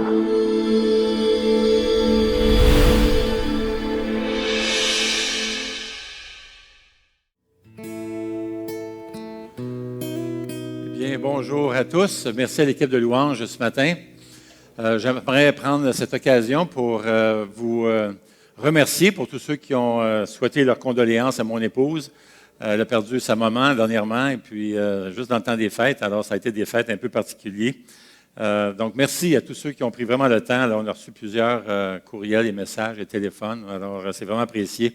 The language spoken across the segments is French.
Bien, bonjour à tous. Merci à l'équipe de louange ce matin. J'aimerais prendre cette occasion pour vous remercier pour tous ceux qui ont souhaité leurs condoléances à mon épouse. Elle a perdu sa maman dernièrement et puis juste dans le temps des fêtes. Alors, ça a été des fêtes un peu particulières. Donc, merci à tous ceux qui ont pris vraiment le temps. Là, on a reçu plusieurs courriels et messages et téléphones. Alors, c'est vraiment apprécié.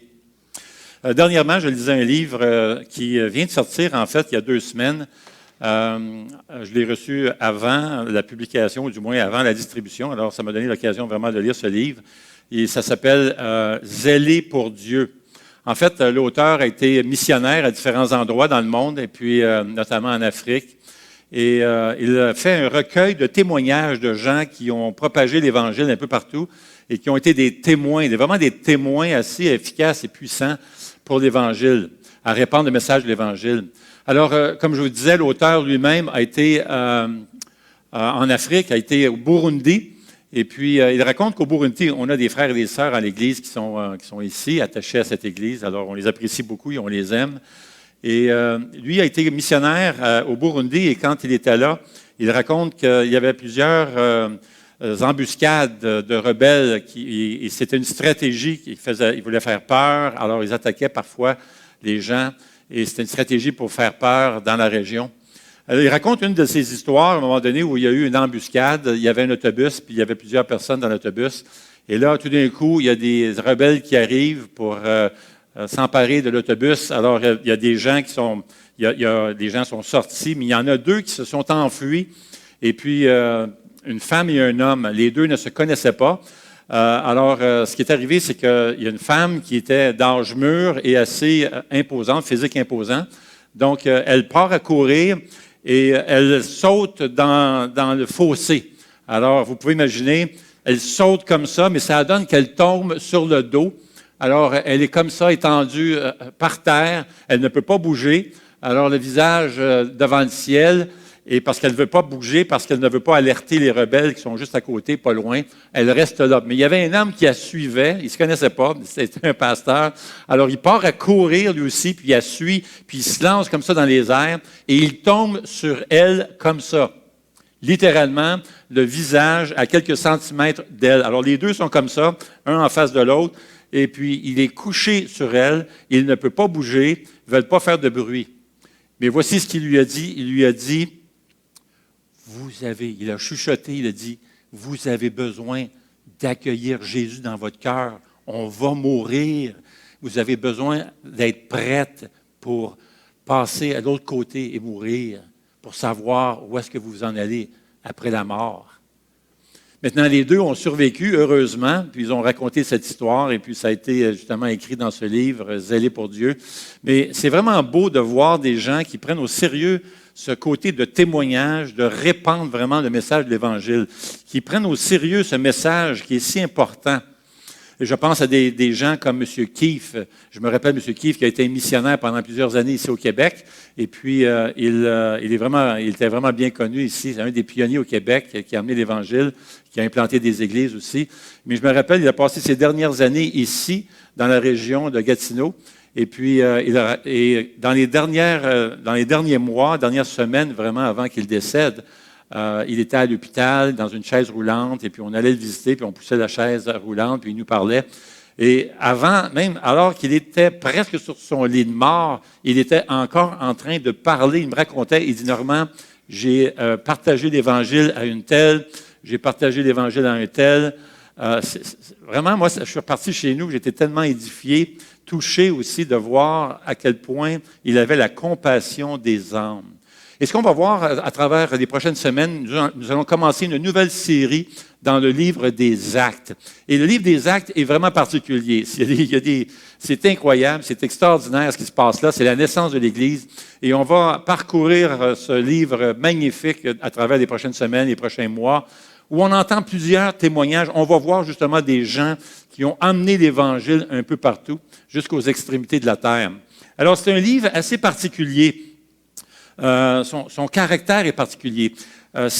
Dernièrement, je lisais un livre qui vient de sortir, en fait, il y a 2 semaines. Je l'ai reçu avant la publication, ou du moins avant la distribution. Alors, ça m'a donné l'occasion vraiment de lire ce livre. Et ça s'appelle « Zéler pour Dieu ». En fait, l'auteur a été missionnaire à différents endroits dans le monde, et puis notamment en Afrique. Et il a fait un recueil de témoignages de gens qui ont propagé l'Évangile un peu partout et qui ont été des témoins, vraiment des témoins assez efficaces et puissants pour l'Évangile, à répandre le message de l'Évangile. Alors, comme je vous disais, l'auteur lui-même a été en Afrique, a été au Burundi. Et puis, il raconte qu'au Burundi, on a des frères et des sœurs à l'Église qui sont ici, attachés à cette Église. Alors, on les apprécie beaucoup et on les aime. Et lui a été missionnaire au Burundi. Et quand il était là, il raconte qu'il y avait plusieurs embuscades de rebelles. Et c'était une stratégie ils voulaient faire peur. Alors, ils attaquaient parfois les gens. Et c'était une stratégie pour faire peur dans la région. Alors, il raconte une de ces histoires, à un moment donné, où il y a eu une embuscade. Il y avait un autobus, puis il y avait plusieurs personnes dans l'autobus. Et là, tout d'un coup, il y a des rebelles qui arrivent pour s'emparer de l'autobus. Alors, il y a des gens des gens sont sortis, mais il y en a 2 qui se sont enfuis. Et puis, une femme et un homme, les 2 ne se connaissaient pas. Alors, ce qui est arrivé, c'est qu'il y a une femme qui était d'âge mûr et assez imposante, physique imposant. Donc, elle part à courir et elle saute dans le fossé. Alors, vous pouvez imaginer, elle saute comme ça, mais ça donne qu'elle tombe sur le dos. Alors, elle est comme ça, étendue par terre. Elle ne peut pas bouger. Alors, le visage devant le ciel. Et parce qu'elle ne veut pas bouger, parce qu'elle ne veut pas alerter les rebelles qui sont juste à côté, pas loin, elle reste là. Mais il y avait un homme qui la suivait, il ne se connaissait pas, c'était un pasteur. Alors il part à courir lui aussi, puis il la suit, puis il se lance comme ça dans les airs, et il tombe sur elle comme ça. Littéralement, le visage à quelques centimètres d'elle. Alors les 2 sont comme ça, un en face de l'autre, et puis il est couché sur elle, il ne peut pas bouger, ils ne veulent pas faire de bruit. Mais voici ce qu'il lui a dit. Il lui a dit, il a chuchoté, il a dit, vous avez besoin d'accueillir Jésus dans votre cœur. On va mourir. Vous avez besoin d'être prête pour passer à l'autre côté et mourir, pour savoir où est-ce que vous en allez après la mort. Maintenant, les 2 ont survécu, heureusement, puis ils ont raconté cette histoire, et puis ça a été justement écrit dans ce livre, « Zéler pour Dieu ». Mais c'est vraiment beau de voir des gens qui prennent au sérieux ce côté de témoignage, de répandre vraiment le message de l'Évangile, qui prennent au sérieux ce message qui est si important. Et je pense à des gens comme M. Keefe. Je me rappelle M. Keefe qui a été missionnaire pendant plusieurs années ici au Québec. Et puis, il était vraiment bien connu ici. C'est un des pionniers au Québec qui a amené l'Évangile, qui a implanté des églises aussi. Mais je me rappelle, il a passé ses dernières années ici, dans la région de Gatineau. Et puis, dans les derniers mois, dernières semaines, vraiment avant qu'il décède, il était à l'hôpital, dans une chaise roulante, et puis on allait le visiter, puis on poussait la chaise roulante, puis il nous parlait. Et même alors qu'il était presque sur son lit de mort, il était encore en train de parler. Il me racontait, il dit, Normand, j'ai partagé l'Évangile à une telle, j'ai partagé l'Évangile à un tel. Vraiment, moi, je suis reparti chez nous, j'étais tellement édifié, touché aussi de voir à quel point il avait la compassion des âmes. Et ce qu'on va voir à travers les prochaines semaines, nous allons commencer une nouvelle série dans le livre des Actes. Et le livre des Actes est vraiment particulier. C'est incroyable, c'est extraordinaire ce qui se passe là. C'est la naissance de l'Église. Et on va parcourir ce livre magnifique à travers les prochaines semaines, les prochains mois, où on entend plusieurs témoignages. On va voir justement des gens qui ont emmené l'Évangile un peu partout, jusqu'aux extrémités de la terre. Alors, c'est un livre assez particulier. son caractère est particulier.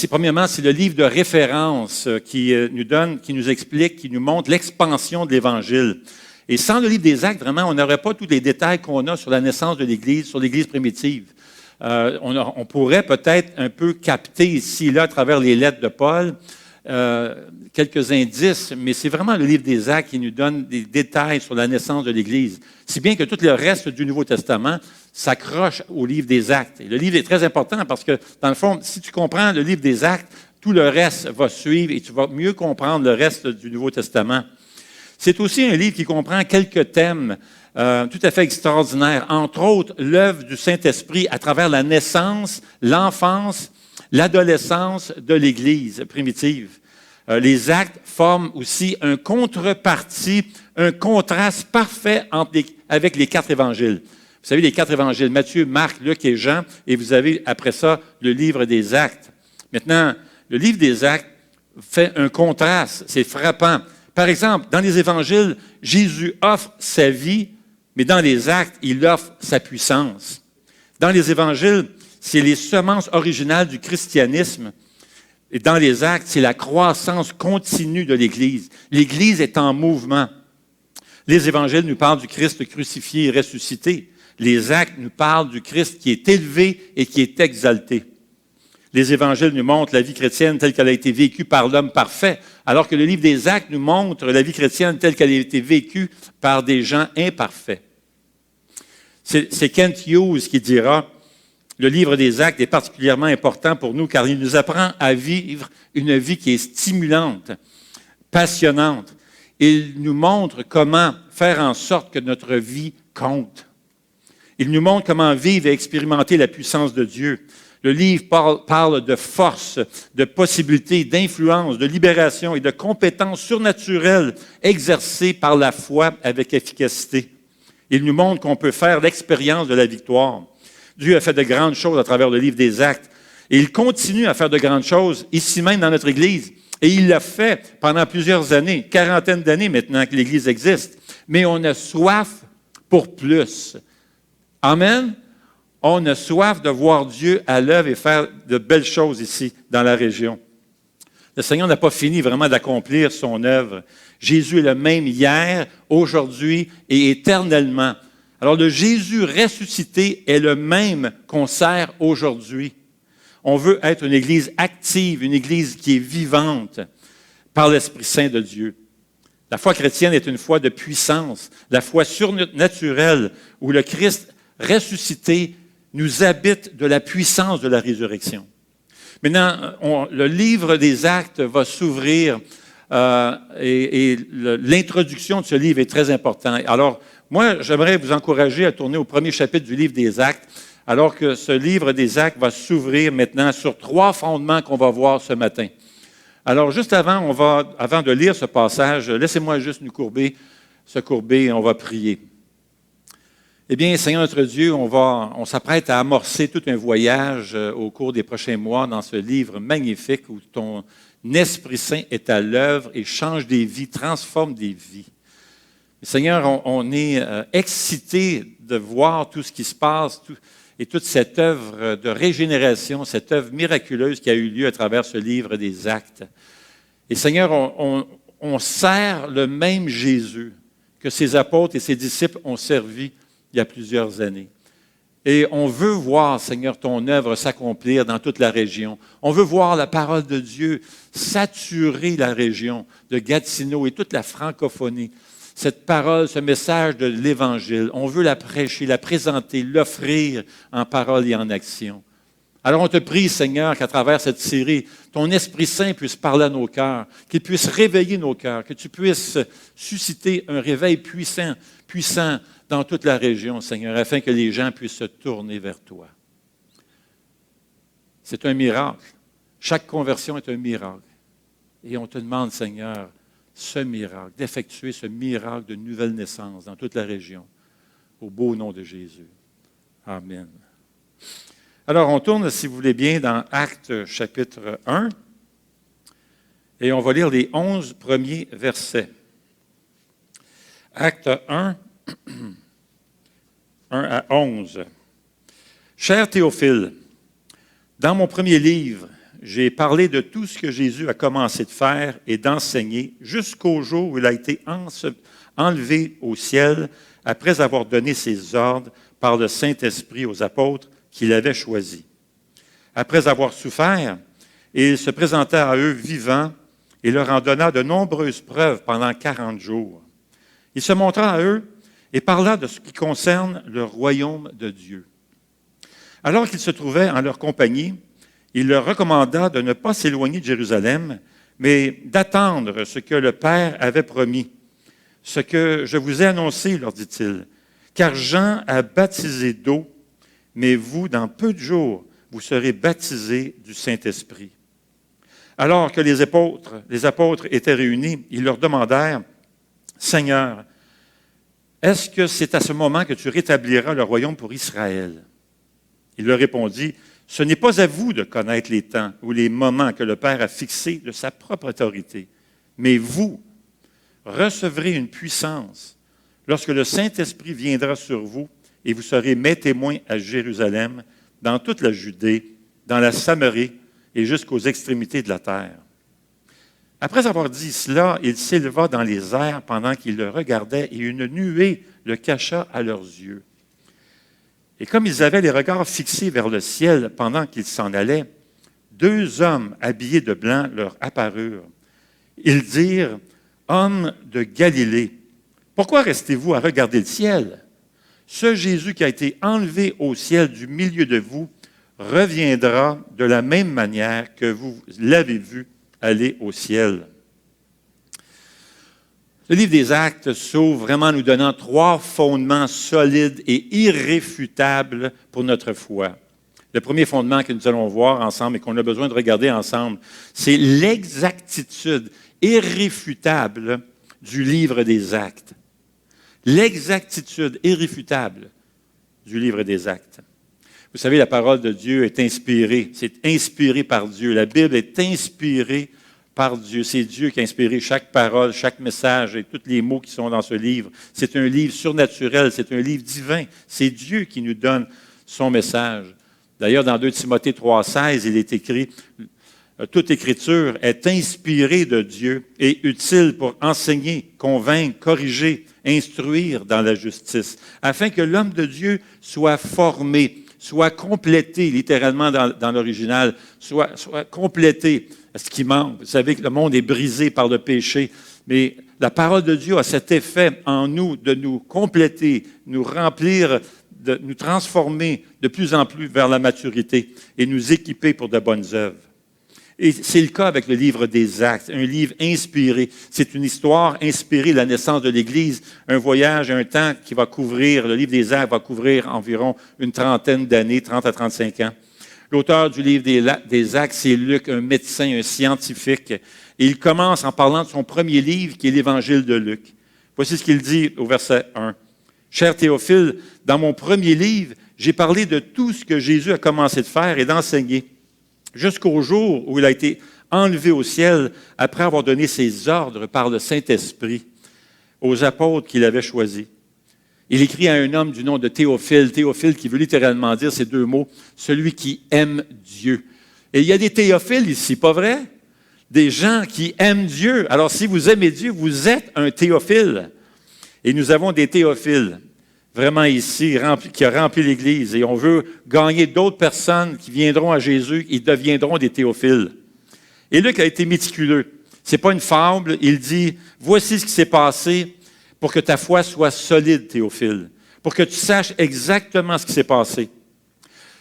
Premièrement, c'est le livre de référence qui nous explique, qui nous montre l'expansion de l'Évangile. Et sans le livre des Actes, vraiment, on n'aurait pas tous les détails qu'on a sur la naissance de l'Église, sur l'Église primitive. On pourrait peut-être un peu capter ici et là, à travers les lettres de Paul, quelques indices, mais c'est vraiment le livre des Actes qui nous donne des détails sur la naissance de l'Église. Si bien que tout le reste du Nouveau Testament s'accroche au livre des Actes. Et le livre est très important parce que, dans le fond, si tu comprends le livre des Actes, tout le reste va suivre et tu vas mieux comprendre le reste du Nouveau Testament. C'est aussi un livre qui comprend quelques thèmes tout à fait extraordinaires, entre autres l'œuvre du Saint-Esprit à travers la naissance, l'enfance, l'adolescence de l'Église primitive. Les Actes forment aussi un contrepartie, un contraste parfait avec les 4 évangiles. Vous savez, les 4 évangiles, Matthieu, Marc, Luc et Jean, et vous avez après ça le livre des Actes. Maintenant, le livre des Actes fait un contraste, c'est frappant. Par exemple, dans les évangiles, Jésus offre sa vie, mais dans les Actes, il offre sa puissance. Dans les évangiles, c'est les semences originales du christianisme. Et dans les Actes, c'est la croissance continue de l'Église. L'Église est en mouvement. Les évangiles nous parlent du Christ crucifié et ressuscité. Les Actes nous parlent du Christ qui est élevé et qui est exalté. Les évangiles nous montrent la vie chrétienne telle qu'elle a été vécue par l'homme parfait, alors que le livre des Actes nous montre la vie chrétienne telle qu'elle a été vécue par des gens imparfaits. C'est Kent Hughes qui dira: le livre des Actes est particulièrement important pour nous car il nous apprend à vivre une vie qui est stimulante, passionnante. Il nous montre comment faire en sorte que notre vie compte. Il nous montre comment vivre et expérimenter la puissance de Dieu. Le livre parle de force, de possibilités, d'influence, de libération et de compétences surnaturelles exercées par la foi avec efficacité. Il nous montre qu'on peut faire l'expérience de la victoire. Dieu a fait de grandes choses à travers le livre des Actes. Et il continue à faire de grandes choses, ici même dans notre Église. Et il l'a fait pendant plusieurs années, 40 d'années maintenant que l'Église existe. Mais on a soif pour plus. Amen. On a soif de voir Dieu à l'œuvre et faire de belles choses ici, dans la région. Le Seigneur n'a pas fini vraiment d'accomplir son œuvre. Jésus est le même hier, aujourd'hui et éternellement. Alors, le Jésus ressuscité est le même qu'on sert aujourd'hui. On veut être une Église active, une Église qui est vivante par l'Esprit Saint de Dieu. La foi chrétienne est une foi de puissance, la foi surnaturelle où le Christ ressuscité nous habite de la puissance de la résurrection. Maintenant, le livre des Actes va s'ouvrir et l'introduction de ce livre est très importante. Alors, moi, j'aimerais vous encourager à tourner au premier chapitre du livre des Actes, alors que ce livre des Actes va s'ouvrir maintenant sur 3 fondements qu'on va voir ce matin. Alors, juste avant de lire ce passage, laissez-moi juste se courber et on va prier. Eh bien, Seigneur notre Dieu, on s'apprête à amorcer tout un voyage au cours des prochains mois dans ce livre magnifique où ton Esprit Saint est à l'œuvre et change des vies, transforme des vies. Seigneur, on est excités de voir tout ce qui se passe et toute cette œuvre de régénération, cette œuvre miraculeuse qui a eu lieu à travers ce livre des Actes. Et Seigneur, on sert le même Jésus que ses apôtres et ses disciples ont servi il y a plusieurs années. Et on veut voir, Seigneur, ton œuvre s'accomplir dans toute la région. On veut voir la parole de Dieu saturer la région de Gatineau et toute la francophonie. Cette parole, ce message de l'Évangile, on veut la prêcher, la présenter, l'offrir en parole et en action. Alors on te prie, Seigneur, qu'à travers cette série, ton Esprit Saint puisse parler à nos cœurs, qu'il puisse réveiller nos cœurs, que tu puisses susciter un réveil puissant dans toute la région, Seigneur, afin que les gens puissent se tourner vers toi. C'est un miracle. Chaque conversion est un miracle. Et on te demande, Seigneur, ce miracle, d'effectuer ce miracle de nouvelle naissance dans toute la région, au beau nom de Jésus. Amen. Alors, on tourne, si vous voulez bien, dans Actes chapitre 1, et on va lire les 11 premiers versets. Actes 1, 1 à 11. Cher Théophile, Dans mon premier livre, j'ai parlé de tout ce que Jésus a commencé de faire et d'enseigner jusqu'au jour où il a été enlevé au ciel après avoir donné ses ordres par le Saint-Esprit aux apôtres qu'il avait choisis. Après avoir souffert, il se présenta à eux vivant et leur en donna de nombreuses preuves pendant 40 jours. Il se montra à eux et parla de ce qui concerne le royaume de Dieu. Alors qu'ils se trouvaient en leur compagnie, il leur recommanda de ne pas s'éloigner de Jérusalem, mais d'attendre ce que le Père avait promis. Ce que je vous ai annoncé, leur dit-il, car Jean a baptisé d'eau, mais vous, dans peu de jours, vous serez baptisés du Saint-Esprit. Alors que les apôtres étaient réunis, ils leur demandèrent, « Seigneur, est-ce que c'est à ce moment que tu rétabliras le royaume pour Israël? » Il leur répondit, « Ce n'est pas à vous de connaître les temps ou les moments que le Père a fixés de sa propre autorité, mais vous recevrez une puissance lorsque le Saint-Esprit viendra sur vous et vous serez mes témoins à Jérusalem, dans toute la Judée, dans la Samarie et jusqu'aux extrémités de la terre. » Après avoir dit cela, il s'éleva dans les airs pendant qu'ils le regardaient et une nuée le cacha à leurs yeux. Et comme ils avaient les regards fixés vers le ciel pendant qu'ils s'en allaient, 2 hommes habillés de blanc leur apparurent. Ils dirent, « Hommes de Galilée, pourquoi restez-vous à regarder le ciel? Ce Jésus qui a été enlevé au ciel du milieu de vous reviendra de la même manière que vous l'avez vu aller au ciel. » Le livre des Actes s'ouvre vraiment en nous donnant 3 fondements solides et irréfutables pour notre foi. Le premier fondement que nous allons voir ensemble et qu'on a besoin de regarder ensemble, c'est l'exactitude irréfutable du livre des Actes. L'exactitude irréfutable du livre des Actes. Vous savez, la parole de Dieu est inspirée. C'est inspiré par Dieu. La Bible est inspirée par Dieu. C'est Dieu qui a inspiré chaque parole, chaque message et tous les mots qui sont dans ce livre. C'est un livre surnaturel, c'est un livre divin. C'est Dieu qui nous donne son message. D'ailleurs, dans 2 Timothée 3,16, il est écrit « Toute écriture est inspirée de Dieu et utile pour enseigner, convaincre, corriger, instruire dans la justice, afin que l'homme de Dieu soit formé, soit complété, littéralement dans l'original, soit complété. Ce qui manque, vous savez que le monde est brisé par le péché, mais la parole de Dieu a cet effet en nous de nous compléter, nous remplir, de nous transformer de plus en plus vers la maturité et nous équiper pour de bonnes œuvres. Et c'est le cas avec le livre des Actes, un livre inspiré. C'est une histoire inspirée de la naissance de l'Église, un voyage, un temps qui va couvrir, le livre des Actes va couvrir environ une trentaine d'années, 30 à 35 ans. L'auteur du livre des Actes, c'est Luc, un médecin, un scientifique. Et il commence en parlant de son premier livre, qui est l'Évangile de Luc. Voici ce qu'il dit au verset 1. « Cher Théophile, dans mon premier livre, j'ai parlé de tout ce que Jésus a commencé de faire et d'enseigner, jusqu'au jour où il a été enlevé au ciel après avoir donné ses ordres par le Saint-Esprit aux apôtres qu'il avait choisis. Il écrit à un homme du nom de Théophile, Théophile qui veut littéralement dire ces 2 mots, celui qui aime Dieu. Et il y a des Théophiles ici, pas vrai? Des gens qui aiment Dieu. Alors si vous aimez Dieu, vous êtes un Théophile. Et nous avons des Théophiles, vraiment ici, qui ont rempli l'Église. Et on veut gagner d'autres personnes qui viendront à Jésus et deviendront des Théophiles. Et Luc a été méticuleux. Ce n'est pas une fable. Il dit, voici ce qui s'est passé pour que ta foi soit solide, Théophile, pour que tu saches exactement ce qui s'est passé.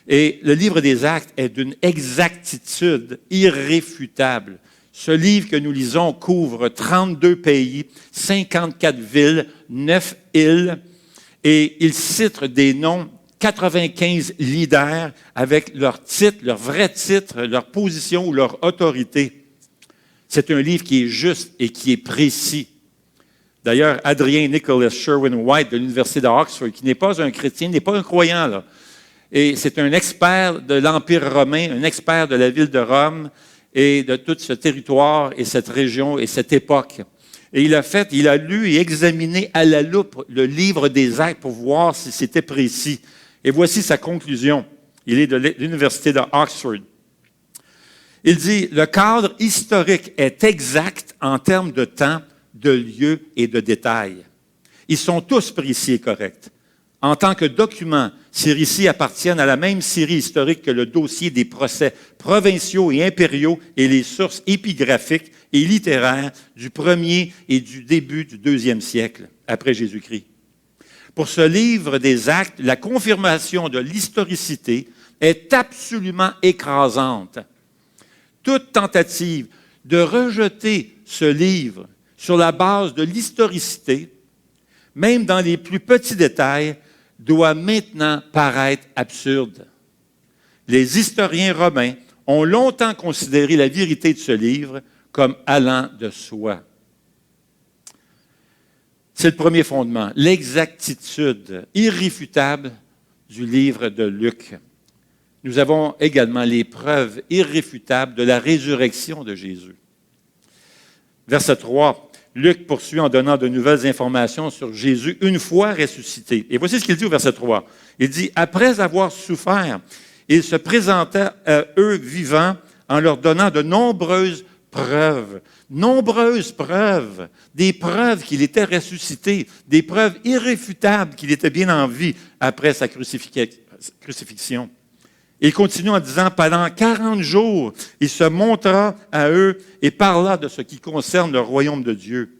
Et le livre des Actes est d'une exactitude irréfutable. Ce livre que nous lisons couvre 32 pays, 54 villes, 9 îles, et il cite des noms, 95 leaders avec leur titre, leur vrai titre, leur position ou leur autorité. C'est un livre qui est juste et qui est précis. D'ailleurs, Adrien Nicholas Sherwin-White de l'Université d'Oxford, qui n'est pas un chrétien, n'est pas un croyant, là. Et c'est un expert de l'Empire romain, un expert de la ville de Rome et de tout ce territoire et cette région et cette époque. Et il a lu et examiné à la loupe le livre des Actes pour voir si c'était précis. Et voici sa conclusion. Il est de l'Université d'Oxford. Il dit, le cadre historique est exact en termes de temps, de lieu et de détails. Ils sont tous précis et corrects. En tant que document, ces récits appartiennent à la même série historique que le dossier des procès provinciaux et impériaux et les sources épigraphiques et littéraires du 1er et du début du 2e siècle après Jésus-Christ. Pour ce livre des Actes, la confirmation de l'historicité est absolument écrasante. Toute tentative de rejeter ce livre sur la base de l'historicité, même dans les plus petits détails, doit maintenant paraître absurde. Les historiens romains ont longtemps considéré la vérité de ce livre comme allant de soi. C'est le premier fondement, l'exactitude irréfutable du livre de Luc. Nous avons également les preuves irréfutables de la résurrection de Jésus. Verset 3, Luc poursuit en donnant de nouvelles informations sur Jésus une fois ressuscité. Et voici ce qu'il dit au verset 3. Il dit, « Après avoir souffert, il se présenta à eux vivants en leur donnant de nombreuses preuves. » Nombreuses preuves. Des preuves qu'il était ressuscité. Des preuves irréfutables qu'il était bien en vie après sa crucifixion. Il continue en disant, pendant 40 jours, il se montra à eux et parla de ce qui concerne le royaume de Dieu.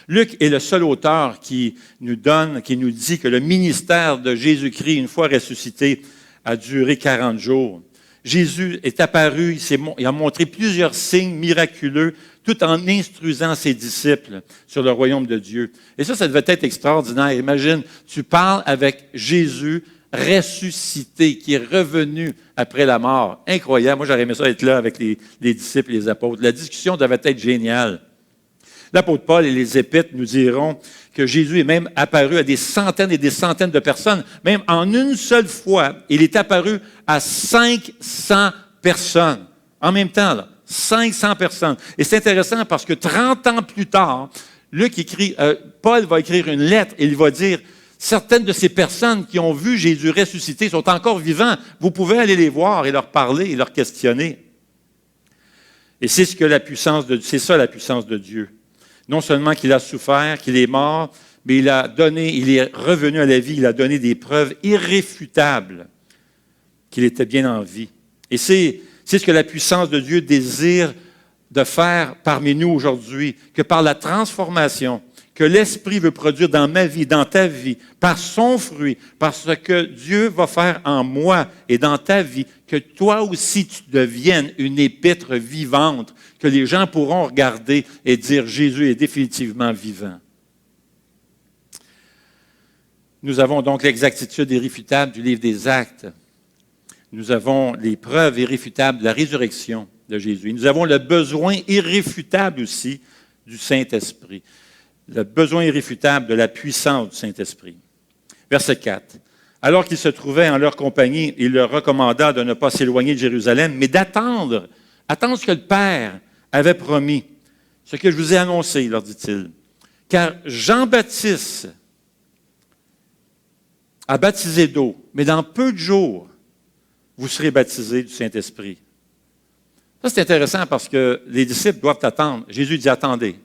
Luc est le seul auteur qui nous dit que le ministère de Jésus-Christ, une fois ressuscité, a duré 40 jours. Jésus est apparu, il a montré plusieurs signes miraculeux, tout en instruisant ses disciples sur le royaume de Dieu. Et ça devait être extraordinaire. Imagine, tu parles avec Jésus, ressuscité, qui est revenu après la mort. Incroyable. Moi, j'aurais aimé ça être là avec les disciples et les apôtres. La discussion devait être géniale. L'apôtre Paul et les Épîtres nous diront que Jésus est même apparu à des centaines et des centaines de personnes. Même en une seule fois, il est apparu à 500 personnes. En même temps, là, 500 personnes. Et c'est intéressant parce que 30 ans plus tard, Paul va écrire une lettre et il va dire, certaines de ces personnes qui ont vu Jésus ressuscité sont encore vivants. Vous pouvez aller les voir et leur parler et leur questionner. Et c'est ça la puissance de Dieu. Non seulement qu'il a souffert, qu'il est mort, mais il est revenu à la vie, il a donné des preuves irréfutables qu'il était bien en vie. Et c'est ce que la puissance de Dieu désire de faire parmi nous aujourd'hui, que par la transformation que l'Esprit veut produire dans ma vie, dans ta vie, par son fruit, par ce que Dieu va faire en moi et dans ta vie, que toi aussi tu deviennes une épître vivante, que les gens pourront regarder et dire Jésus est définitivement vivant. Nous avons donc l'exactitude irréfutable du livre des Actes. Nous avons les preuves irréfutables de la résurrection de Jésus. Et nous avons le besoin irréfutable aussi du Saint-Esprit. Le besoin irréfutable de la puissance du Saint-Esprit. Verset 4. Alors qu'il se trouvait en leur compagnie, il leur recommanda de ne pas s'éloigner de Jérusalem, mais attendre ce que le Père avait promis, ce que je vous ai annoncé, leur dit-il. Car Jean-Baptiste a baptisé d'eau, mais dans peu de jours, vous serez baptisés du Saint-Esprit. Ça, c'est intéressant parce que les disciples doivent attendre. Jésus dit, attendez.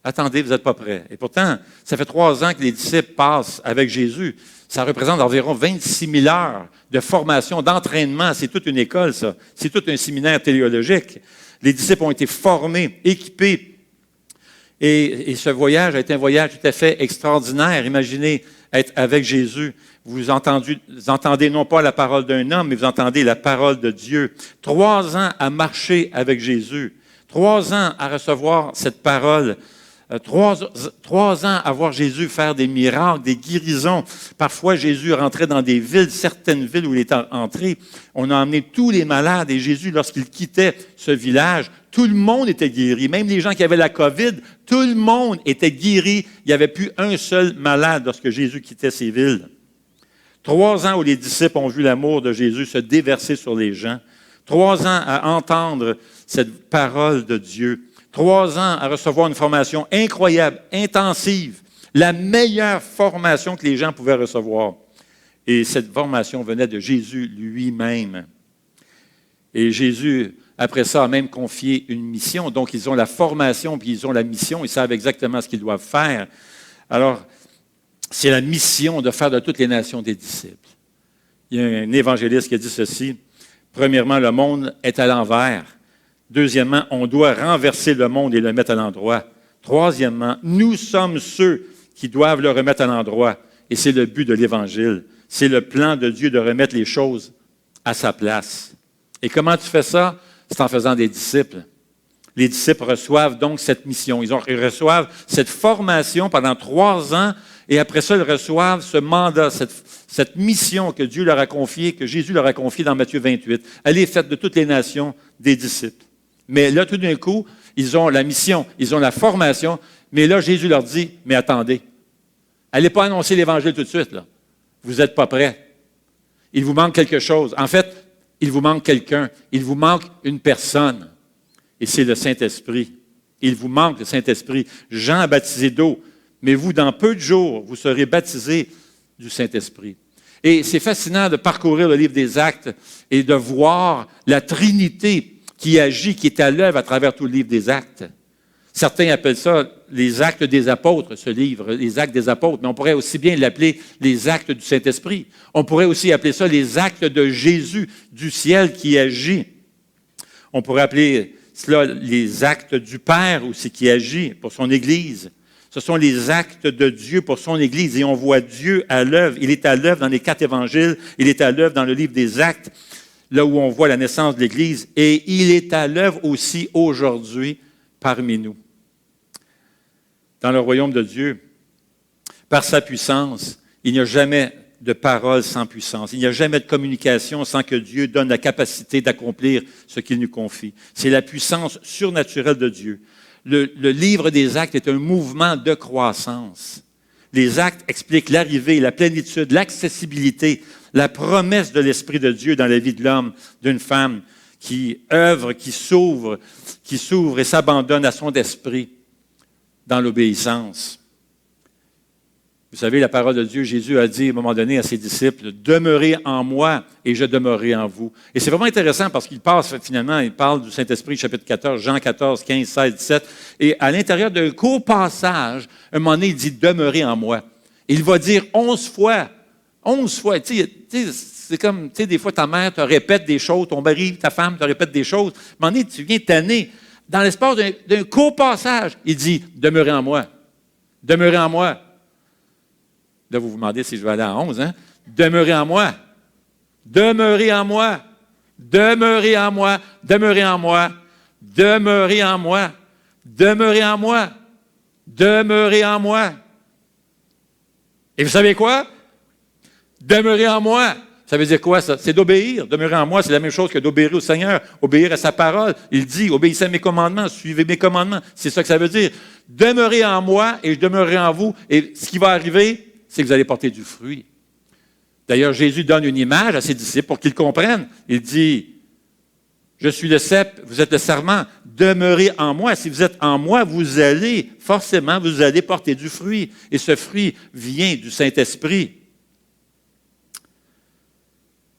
Attendez, vous n'êtes pas prêts. Et pourtant, ça fait 3 ans que les disciples passent avec Jésus. Ça représente environ 26 000 heures de formation, d'entraînement. C'est toute une école, ça. C'est tout un séminaire théologique. Les disciples ont été formés, équipés. Et ce voyage a été un voyage tout à fait extraordinaire. Imaginez être avec Jésus. Vous entendez non pas la parole d'un homme, mais vous entendez la parole de Dieu. 3 ans à marcher avec Jésus. 3 ans à recevoir cette parole. 3 ans à voir Jésus faire des miracles, des guérisons. Parfois, Jésus rentrait dans des villes, certaines villes où il était entré. On a emmené tous les malades et Jésus, lorsqu'il quittait ce village, tout le monde était guéri. Même les gens qui avaient la COVID, tout le monde était guéri. Il n'y avait plus un seul malade lorsque Jésus quittait ces villes. 3 ans où les disciples ont vu l'amour de Jésus se déverser sur les gens. 3 ans à entendre cette parole de Dieu. 3 ans à recevoir une formation incroyable, intensive, la meilleure formation que les gens pouvaient recevoir. Et cette formation venait de Jésus lui-même. Et Jésus, après ça, a même confié une mission. Donc, ils ont la formation, puis ils ont la mission. Ils savent exactement ce qu'ils doivent faire. Alors, c'est la mission de faire de toutes les nations des disciples. Il y a un évangéliste qui a dit ceci. Premièrement, le monde est à l'envers. Deuxièmement, on doit renverser le monde et le mettre à l'endroit. Troisièmement, nous sommes ceux qui doivent le remettre à l'endroit. Et c'est le but de l'Évangile. C'est le plan de Dieu de remettre les choses à sa place. Et comment tu fais ça? C'est en faisant des disciples. Les disciples reçoivent donc cette mission. Ils reçoivent cette formation pendant 3 ans et après ça, ils reçoivent ce mandat, cette mission que Dieu leur a confiée, que Jésus leur a confiée dans Matthieu 28. Allez, faites de toutes les nations des disciples. Mais là, tout d'un coup, ils ont la mission, ils ont la formation, mais là, Jésus leur dit, mais attendez, allez pas annoncer l'Évangile tout de suite, là. Vous n'êtes pas prêts. Il vous manque quelque chose. En fait, il vous manque quelqu'un. Il vous manque une personne. Et c'est le Saint-Esprit. Il vous manque le Saint-Esprit. Jean a baptisé d'eau, mais vous, dans peu de jours, vous serez baptisés du Saint-Esprit. Et c'est fascinant de parcourir le livre des Actes et de voir la Trinité qui agit, qui est à l'œuvre à travers tout le livre des Actes. Certains appellent ça les actes des apôtres, ce livre, les actes des apôtres, mais on pourrait aussi bien l'appeler les actes du Saint-Esprit. On pourrait aussi appeler ça les actes de Jésus, du ciel qui agit. On pourrait appeler cela les actes du Père aussi qui agit pour son Église. Ce sont les actes de Dieu pour son Église et on voit Dieu à l'œuvre. Il est à l'œuvre dans les 4 évangiles, il est à l'œuvre dans le livre des Actes, là où on voit la naissance de l'Église, et il est à l'œuvre aussi aujourd'hui parmi nous. Dans le royaume de Dieu, par sa puissance, il n'y a jamais de parole sans puissance. Il n'y a jamais de communication sans que Dieu donne la capacité d'accomplir ce qu'il nous confie. C'est la puissance surnaturelle de Dieu. Le livre des Actes est un mouvement de croissance. Les Actes expliquent l'arrivée, la plénitude, l'accessibilité, la promesse de l'Esprit de Dieu dans la vie de l'homme, d'une femme qui œuvre, qui s'ouvre et s'abandonne à son esprit dans l'obéissance. Vous savez, la parole de Dieu, Jésus a dit à un moment donné à ses disciples, « Demeurez en moi et je demeurerai en vous. » Et c'est vraiment intéressant parce qu'il parle du Saint-Esprit, chapitre 14, Jean 14, 15, 16, 17. Et à l'intérieur d'un court passage, un moment donné, il dit, « Demeurez en moi. » Il va dire 11 fois. 11 fois. Tu sais, c'est comme, tu sais, des fois, ta mère te répète des choses, ton mari, ta femme te répète des choses. À un moment donné, tu viens tanner. Dans l'espace d'un court passage, il dit, « Demeurez en moi. Demeurez en moi. » Là, vous vous demandez si je vais aller à 11, hein? Demeurez en moi. Demeurez en moi. Demeurez en moi. Demeurez en moi. Demeurez en moi. Demeurez en moi. Demeurez en moi. Et vous savez quoi? Demeurez en moi. Ça veut dire quoi, ça? C'est d'obéir. Demeurer en moi, c'est la même chose que d'obéir au Seigneur, obéir à sa parole. Il dit, obéissez à mes commandements, suivez mes commandements. C'est ça que ça veut dire. Demeurez en moi et je demeurerai en vous. Et ce qui va arriver, c'est que vous allez porter du fruit. D'ailleurs, Jésus donne une image à ses disciples pour qu'ils comprennent. Il dit, je suis le cep, vous êtes le sarment, demeurez en moi. Si vous êtes en moi, vous allez porter du fruit. Et ce fruit vient du Saint-Esprit.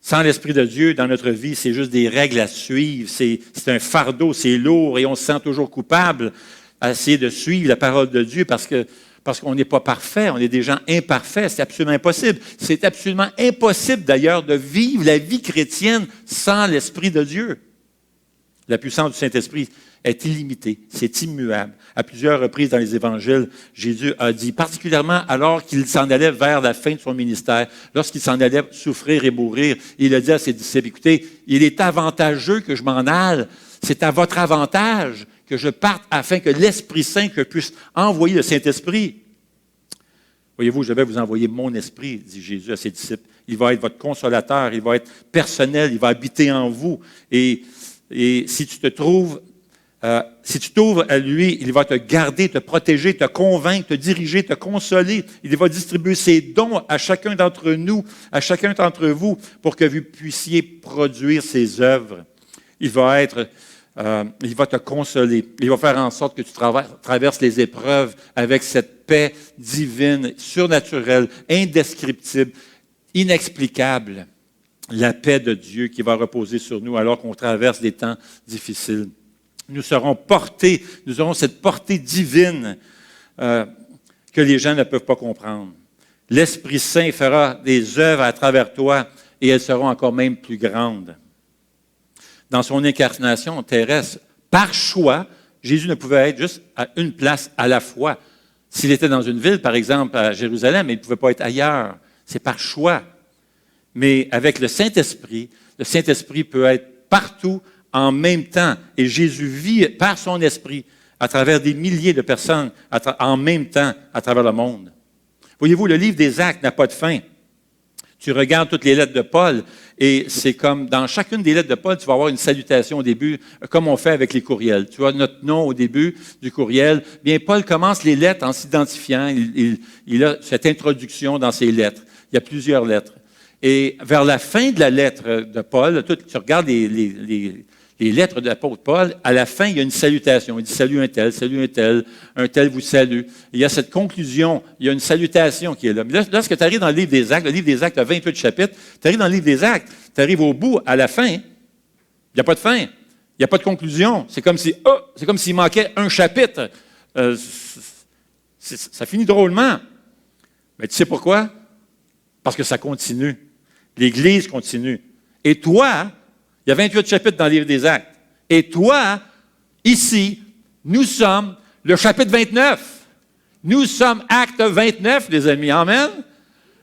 Sans l'Esprit de Dieu dans notre vie, c'est juste des règles à suivre. C'est un fardeau, c'est lourd et on se sent toujours coupable à essayer de suivre la parole de Dieu parce qu'on n'est pas parfait, on est des gens imparfaits, c'est absolument impossible. C'est absolument impossible d'ailleurs de vivre la vie chrétienne sans l'Esprit de Dieu. La puissance du Saint-Esprit est illimitée, c'est immuable. À plusieurs reprises dans les évangiles, Jésus a dit, particulièrement alors qu'il s'en allait vers la fin de son ministère, lorsqu'il s'en allait souffrir et mourir, il a dit à ses disciples, écoutez, il est avantageux que je m'en aille, c'est à votre avantage que je parte afin que l'Esprit Saint que puisse envoyer le Saint-Esprit. Voyez-vous, je vais vous envoyer mon esprit, dit Jésus à ses disciples. Il va être votre consolateur, il va être personnel, il va habiter en vous. Et si tu t'ouvres à lui, il va te garder, te protéger, te convaincre, te diriger, te consoler. Il va distribuer ses dons à chacun d'entre nous, à chacun d'entre vous, pour que vous puissiez produire ses œuvres. Il va te consoler. Il va faire en sorte que tu traverses les épreuves avec cette paix divine, surnaturelle, indescriptible. inexplicable, la paix de Dieu qui va reposer sur nous alors qu'on traverse des temps difficiles. Nous serons portés, nous aurons cette portée divine que les gens ne peuvent pas comprendre. L'Esprit Saint fera des œuvres à travers toi et elles seront encore même plus grandes. Dans son incarnation terrestre, par choix, Jésus ne pouvait être juste à une place à la fois. S'il était dans une ville, par exemple à Jérusalem, il ne pouvait pas être ailleurs. C'est par choix. Mais avec le Saint-Esprit peut être partout en même temps. Et Jésus vit par son Esprit à travers des milliers de personnes en même temps à travers le monde. Voyez-vous, le livre des Actes n'a pas de fin. Tu regardes toutes les lettres de Paul et c'est comme dans chacune des lettres de Paul, tu vas avoir une salutation au début, comme on fait avec les courriels. Tu as notre nom au début du courriel. Bien, Paul commence les lettres en s'identifiant. Il a cette introduction dans ses lettres. Il y a plusieurs lettres. Et vers la fin de la lettre de Paul, tu regardes les lettres de l'apôtre Paul, à la fin, il y a une salutation. Il dit « Salut un tel vous salue ». Il y a cette conclusion, il y a une salutation qui est là. Mais lorsque tu arrives dans le livre des Actes a 28 chapitres, tu arrives dans le livre des Actes, tu arrives au bout, à la fin, il n'y a pas de fin, il n'y a pas de conclusion. C'est comme s'il manquait un chapitre. Ça finit drôlement. Mais tu sais pourquoi? Parce que ça continue. L'Église continue. Et toi, il y a 28 chapitres dans le livre des Actes. Et toi, ici, nous sommes le chapitre 29. Nous sommes Acte 29, les amis. Amen?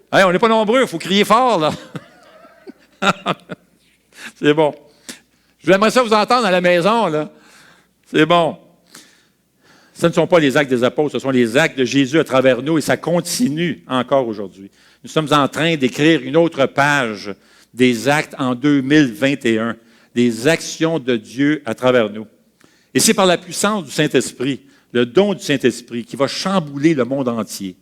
Hey, on n'est pas nombreux, il faut crier fort, là. C'est bon. J'aimerais ça vous entendre à la maison, là. C'est bon. Ce ne sont pas les actes des apôtres, ce sont les actes de Jésus à travers nous et ça continue encore aujourd'hui. Nous sommes en train d'écrire une autre page des actes en 2021, des actions de Dieu à travers nous. Et c'est par la puissance du Saint-Esprit, le don du Saint-Esprit qui va chambouler le monde entier.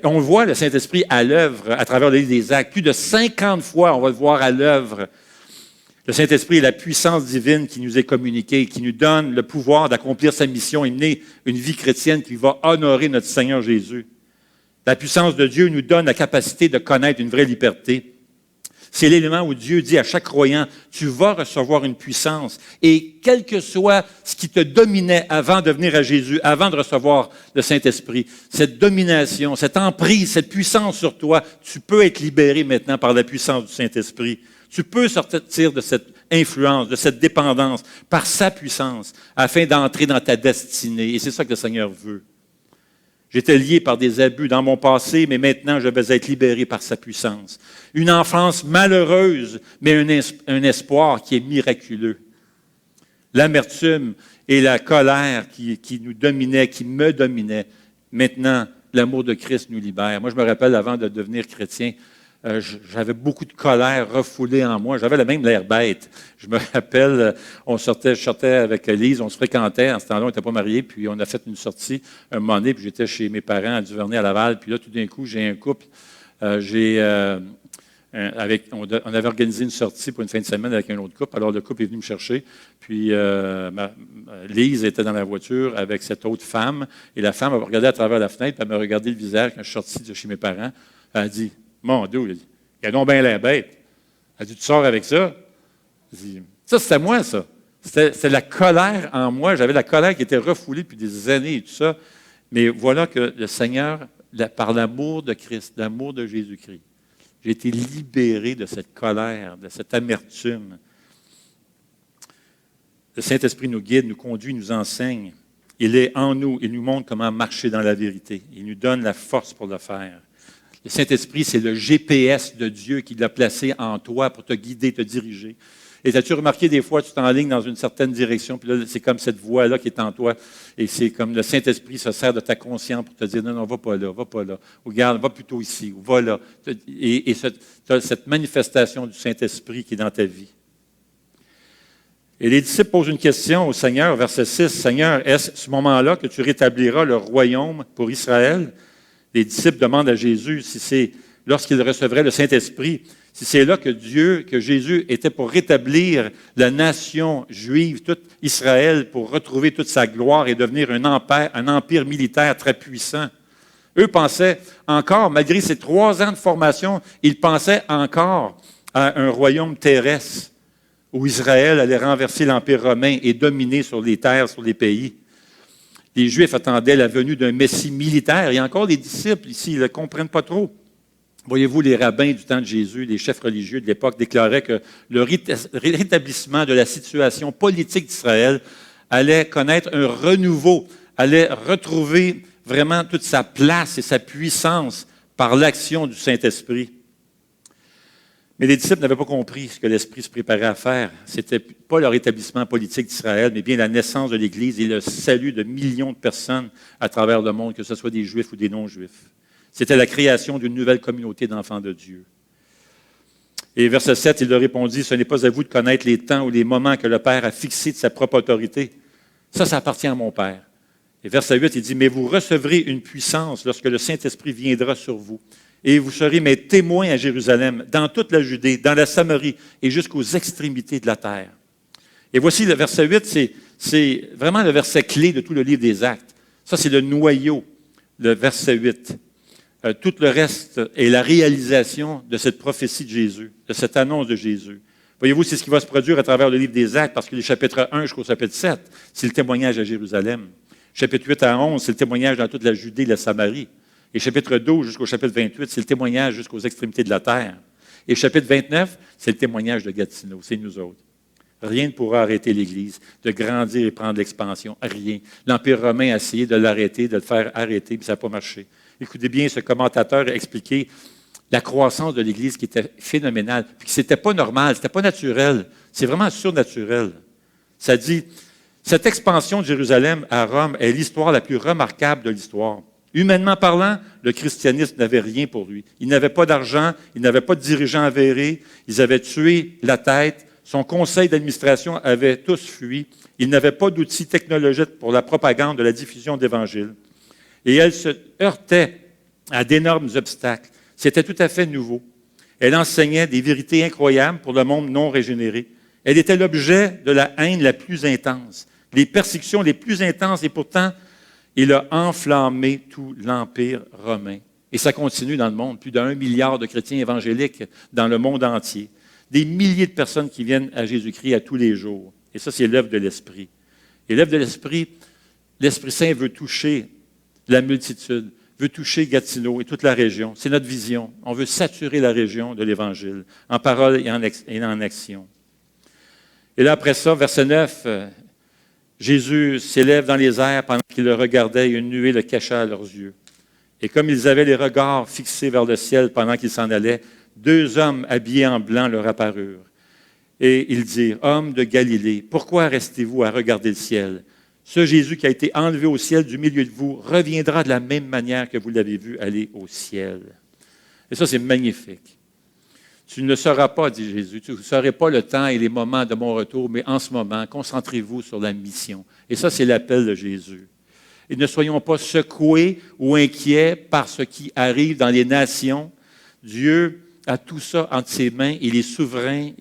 On voit le Saint-Esprit à l'œuvre à travers le livre des actes. Plus de 50 fois, on va le voir à l'œuvre. Le Saint-Esprit est la puissance divine qui nous est communiquée, qui nous donne le pouvoir d'accomplir sa mission et mener une vie chrétienne qui va honorer notre Seigneur Jésus. La puissance de Dieu nous donne la capacité de connaître une vraie liberté. C'est l'élément où Dieu dit à chaque croyant, tu vas recevoir une puissance. Et quel que soit ce qui te dominait avant de venir à Jésus, avant de recevoir le Saint-Esprit, cette domination, cette emprise, cette puissance sur toi, tu peux être libéré maintenant par la puissance du Saint-Esprit. Tu peux sortir de cette influence, de cette dépendance, par sa puissance, afin d'entrer dans ta destinée. Et c'est ça que le Seigneur veut. J'étais lié par des abus dans mon passé, mais maintenant je vais être libéré par sa puissance. Une enfance malheureuse, mais un espoir qui est miraculeux. L'amertume et la colère qui nous dominaient, qui me dominaient, maintenant l'amour de Christ nous libère. Moi je me rappelle avant de devenir chrétien, j'avais beaucoup de colère refoulée en moi. J'avais même l'air bête. Je me rappelle, je sortais avec Lise, on se fréquentait. En ce temps-là, on n'était pas mariés. Puis on a fait une sortie un moment donné. Puis j'étais chez mes parents à Duvernay, à Laval. Puis là, tout d'un coup, j'ai un couple. On avait organisé une sortie pour une fin de semaine avec un autre couple. Alors, le couple est venu me chercher. Puis Lise était dans la voiture avec cette autre femme. Et la femme a regardé à travers la fenêtre. Puis elle m'a regardé le visage quand je suis sorti de chez mes parents. Elle a dit, mon Dieu, il a donc bien l'air bête. Elle a dit, tu sors avec ça? Elle dit, ça, c'était moi, ça. C'était la colère en moi. J'avais la colère qui était refoulée depuis des années et tout ça. Mais voilà que le Seigneur, par l'amour de Christ, l'amour de Jésus-Christ, j'ai été libéré de cette colère, de cette amertume. Le Saint-Esprit nous guide, nous conduit, nous enseigne. Il est en nous. Il nous montre comment marcher dans la vérité. Il nous donne la force pour le faire. Le Saint-Esprit, c'est le GPS de Dieu qui l'a placé en toi pour te guider, te diriger. Et as-tu remarqué des fois, tu t'enlignes dans une certaine direction, puis là, c'est comme cette voix-là qui est en toi, et c'est comme le Saint-Esprit se sert de ta conscience pour te dire, non, va pas là, ou regarde, va plutôt ici, ou va là. Et tu as cette manifestation du Saint-Esprit qui est dans ta vie. Et les disciples posent une question au Seigneur, verset 6, « Seigneur, est-ce ce moment-là que tu rétabliras le royaume pour Israël? » Les disciples demandent à Jésus si c'est lorsqu'il recevrait le Saint-Esprit, si c'est là que Jésus était pour rétablir la nation juive, tout Israël, pour retrouver toute sa gloire et devenir un empire militaire très puissant. Eux pensaient encore, malgré ces 3 ans de formation, ils pensaient encore à un royaume terrestre où Israël allait renverser l'Empire romain et dominer sur les terres, sur les pays. Les Juifs attendaient la venue d'un Messie militaire. Il y a encore des disciples ici, ils ne comprennent pas trop. Voyez-vous, les rabbins du temps de Jésus, les chefs religieux de l'époque déclaraient que le rétablissement de la situation politique d'Israël allait connaître un renouveau, allait retrouver vraiment toute sa place et sa puissance par l'action du Saint-Esprit. Mais les disciples n'avaient pas compris ce que l'Esprit se préparait à faire. Ce n'était pas le rétablissement politique d'Israël, mais bien la naissance de l'Église et le salut de millions de personnes à travers le monde, que ce soit des Juifs ou des non-Juifs. C'était la création d'une nouvelle communauté d'enfants de Dieu. Et verset 7, il leur répondit, « Ce n'est pas à vous de connaître les temps ou les moments que le Père a fixés de sa propre autorité. Ça appartient à mon Père. » Et verset 8, il dit, « Mais vous recevrez une puissance lorsque le Saint-Esprit viendra sur vous. Et vous serez mes témoins à Jérusalem, dans toute la Judée, dans la Samarie et jusqu'aux extrémités de la terre. » Et voici le verset 8, c'est vraiment le verset clé de tout le livre des Actes. Ça, c'est le noyau, le verset 8. Tout le reste est la réalisation de cette prophétie de Jésus, de cette annonce de Jésus. Voyez-vous, c'est ce qui va se produire à travers le livre des Actes, parce que les chapitres 1 jusqu'au chapitre 7, c'est le témoignage à Jérusalem. Chapitre 8 à 11, c'est le témoignage dans toute la Judée et la Samarie. Et chapitre 12 jusqu'au chapitre 28, c'est le témoignage jusqu'aux extrémités de la terre. Et chapitre 29, c'est le témoignage de Gatineau, c'est nous autres. Rien ne pourra arrêter l'Église de grandir et prendre l'expansion. Rien. L'Empire romain a essayé de l'arrêter, de le faire arrêter, mais ça n'a pas marché. Écoutez bien, ce commentateur a expliqué la croissance de l'Église qui était phénoménale, puis que ce n'était pas normal, ce n'était pas naturel, c'est vraiment surnaturel. Ça dit, cette expansion de Jérusalem à Rome est l'histoire la plus remarquable de l'histoire. Humainement parlant, le christianisme n'avait rien pour lui. Il n'avait pas d'argent, il n'avait pas de dirigeants avérés, ils avaient tué la tête, son conseil d'administration avait tous fui, il n'avait pas d'outils technologiques pour la propagande de la diffusion de l'Évangile. Et elle se heurtait à d'énormes obstacles. C'était tout à fait nouveau. Elle enseignait des vérités incroyables pour le monde non régénéré. Elle était l'objet de la haine la plus intense, les persécutions les plus intenses, et pourtant, il a enflammé tout l'Empire romain. Et ça continue dans le monde. Plus d'1 milliard de chrétiens évangéliques dans le monde entier. Des milliers de personnes qui viennent à Jésus-Christ à tous les jours. Et ça, c'est l'œuvre de l'Esprit. Et l'œuvre de l'Esprit Saint veut toucher la multitude, veut toucher Gatineau et toute la région. C'est notre vision. On veut saturer la région de l'Évangile, en parole et en action. Et là, après ça, verset 9, Jésus s'élève dans les airs pendant qu'ils le regardaient et une nuée le cacha à leurs yeux. Et comme ils avaient les regards fixés vers le ciel pendant qu'ils s'en allaient, 2 hommes habillés en blanc leur apparurent. Et ils dirent, « Hommes de Galilée, pourquoi restez-vous à regarder le ciel? Ce Jésus qui a été enlevé au ciel du milieu de vous reviendra de la même manière que vous l'avez vu aller au ciel. » Et ça, c'est magnifique. Tu ne sauras pas, dit Jésus, tu ne sauras pas le temps et les moments de mon retour, mais en ce moment, concentrez-vous sur la mission. Et ça, c'est l'appel de Jésus. Et ne soyons pas secoués ou inquiets par ce qui arrive dans les nations. Dieu a tout ça entre ses mains, il est souverain.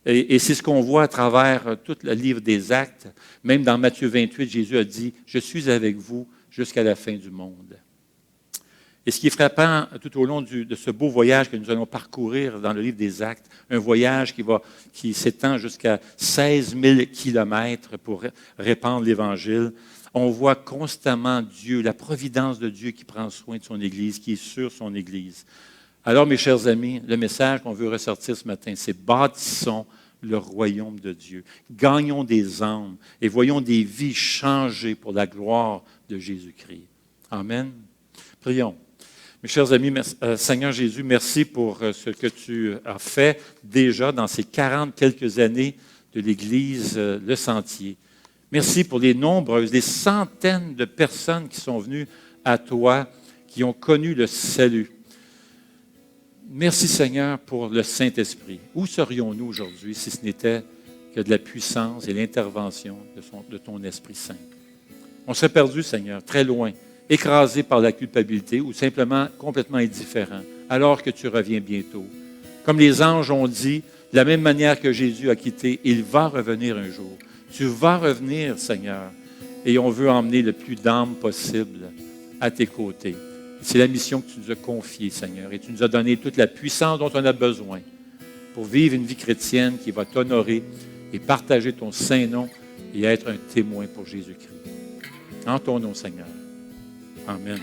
Et c'est ce qu'on voit à travers tout le livre des Actes. Même dans Matthieu 28, Jésus a dit, « Je suis avec vous jusqu'à la fin du monde. » Et ce qui est frappant tout au long de ce beau voyage que nous allons parcourir dans le livre des Actes, un voyage qui s'étend jusqu'à 16 000 kilomètres pour répandre l'Évangile, on voit constamment Dieu, la providence de Dieu qui prend soin de son Église, qui est sur son Église. Alors, mes chers amis, le message qu'on veut ressortir ce matin, c'est « Bâtissons le royaume de Dieu. Gagnons des âmes et voyons des vies changées pour la gloire de Jésus-Christ. » Amen. Prions. Mes chers amis, Seigneur Jésus, merci pour ce que tu as fait déjà dans ces 40 quelques années de l'Église Le Sentier. Merci pour les nombreuses, les centaines de personnes qui sont venues à toi, qui ont connu le salut. Merci Seigneur pour le Saint-Esprit. Où serions-nous aujourd'hui si ce n'était que de la puissance et l'intervention de ton Esprit Saint? On serait perdu, Seigneur, très loin, écrasé par la culpabilité ou simplement complètement indifférent, alors que tu reviens bientôt. Comme les anges ont dit, de la même manière que Jésus a quitté, il va revenir un jour. Tu vas revenir, Seigneur, et on veut emmener le plus d'âmes possible à tes côtés. C'est la mission que tu nous as confiée, Seigneur, et tu nous as donné toute la puissance dont on a besoin pour vivre une vie chrétienne qui va t'honorer et partager ton saint nom et être un témoin pour Jésus-Christ. En ton nom, Seigneur. Amen.